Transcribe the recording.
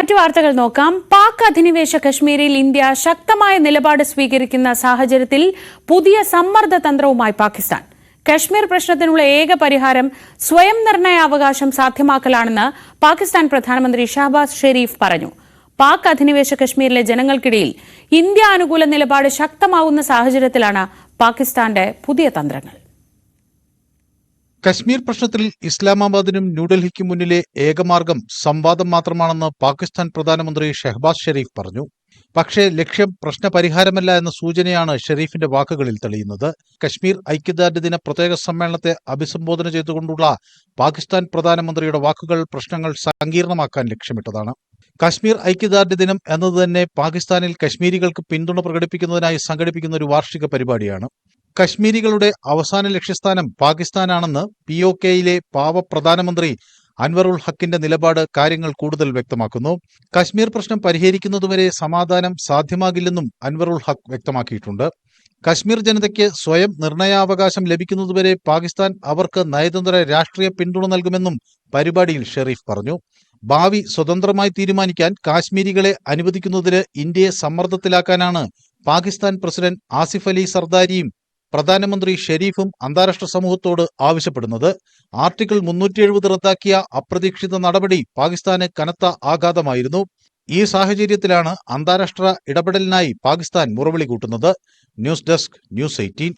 മറ്റു വാർത്തകൾ നോക്കാം. പാക് അധിനിവേശ കശ്മീരിൽ ഇന്ത്യ ശക്തമായ നിലപാട് സ്വീകരിക്കുന്ന സാഹചര്യത്തിൽ പുതിയ സമ്മർദ്ദ തന്ത്രവുമായി പാകിസ്ഥാൻ. കശ്മീർ പ്രശ്നത്തിനുള്ള ഏക പരിഹാരം സ്വയം നിർണയാവകാശം സാധ്യമാക്കലാണെന്ന് പാകിസ്ഥാൻ പ്രധാനമന്ത്രി ഷഹബാസ് ഷെരീഫ് പറഞ്ഞു. പാക് അധിനിവേശ കശ്മീരിലെ ജനങ്ങൾക്കിടയിൽ ഇന്ത്യ അനുകൂല നിലപാട് ശക്തമാവുന്ന സാഹചര്യത്തിലാണ് പാകിസ്ഥാന്റെ പുതിയ തന്ത്രങ്ങൾ. കശ്മീർ പ്രശ്നത്തിൽ ഇസ്ലാമാബാദിനും ന്യൂഡൽഹിക്കും മുന്നിലെ ഏകമാർഗം സംവാദം മാത്രമാണെന്ന് പാകിസ്ഥാൻ പ്രധാനമന്ത്രി ഷഹബാസ് ഷെരീഫ് പറഞ്ഞു. പക്ഷേ ലക്ഷ്യം പ്രശ്നപരിഹാരമല്ല എന്ന സൂചനയാണ് ഷെരീഫിന്റെ വാക്കുകളിൽ തെളിയുന്നത്. കശ്മീർ ഐക്യദാർഢ്യ ദിന പ്രത്യേക സമ്മേളനത്തെ അഭിസംബോധന ചെയ്തുകൊണ്ടുള്ള പാകിസ്ഥാൻ പ്രധാനമന്ത്രിയുടെ വാക്കുകൾ പ്രശ്നങ്ങൾ സങ്കീർണമാക്കാൻ ലക്ഷ്യമിട്ടതാണ്. കശ്മീർ ഐക്യദാർഢ്യ ദിനം എന്നതുതന്നെ പാകിസ്ഥാനിൽ കശ്മീരികൾക്ക് പിന്തുണ പ്രകടിപ്പിക്കുന്നതിനായി സംഘടിപ്പിക്കുന്ന ഒരു വാർഷിക പരിപാടിയാണ്. കശ്മീരികളുടെ അവസാന ലക്ഷ്യസ്ഥാനം പാകിസ്ഥാനാണെന്ന് POKയിലെ പാവ പ്രധാനമന്ത്രി അൻവറുൽ ഹക്കിന്റെ നിലപാട് കാര്യങ്ങൾ കൂടുതൽ വ്യക്തമാക്കുന്നു. കശ്മീർ പ്രശ്നം പരിഹരിക്കുന്നതുവരെ സമാധാനം സാധ്യമാകില്ലെന്നും അൻവറുൽ ഹക്ക് വ്യക്തമാക്കിയിട്ടുണ്ട്. കശ്മീർ ജനതയ്ക്ക് സ്വയം നിർണയാവകാശം ലഭിക്കുന്നതുവരെ പാകിസ്ഥാൻ അവർക്ക് നയതന്ത്ര രാഷ്ട്രീയ പിന്തുണ നൽകുമെന്നും പരിപാടിയിൽ ഷെരീഫ് പറഞ്ഞു. ഭാവി സ്വതന്ത്രമായി തീരുമാനിക്കാൻ കാശ്മീരികളെ അനുവദിക്കുന്നതിന് ഇന്ത്യയെ സമ്മർദ്ദത്തിലാക്കാനാണ് പാകിസ്ഥാൻ പ്രസിഡന്റ് ആസിഫ് അലി സർദാരിയും പ്രധാനമന്ത്രി ഷെരീഫും അന്താരാഷ്ട്ര സമൂഹത്തോട് ആവശ്യപ്പെടുന്നത്. ആർട്ടിക്കിൾ 370 റദ്ദാക്കിയ അപ്രതീക്ഷിത നടപടി പാകിസ്ഥാന് കനത്ത ആഘാതമായിരുന്നു. ഈ സാഹചര്യത്തിലാണ് അന്താരാഷ്ട്ര ഇടപെടലിനായി പാകിസ്ഥാൻ മുറവിളി കൂട്ടുന്നത്. News desk, news 18.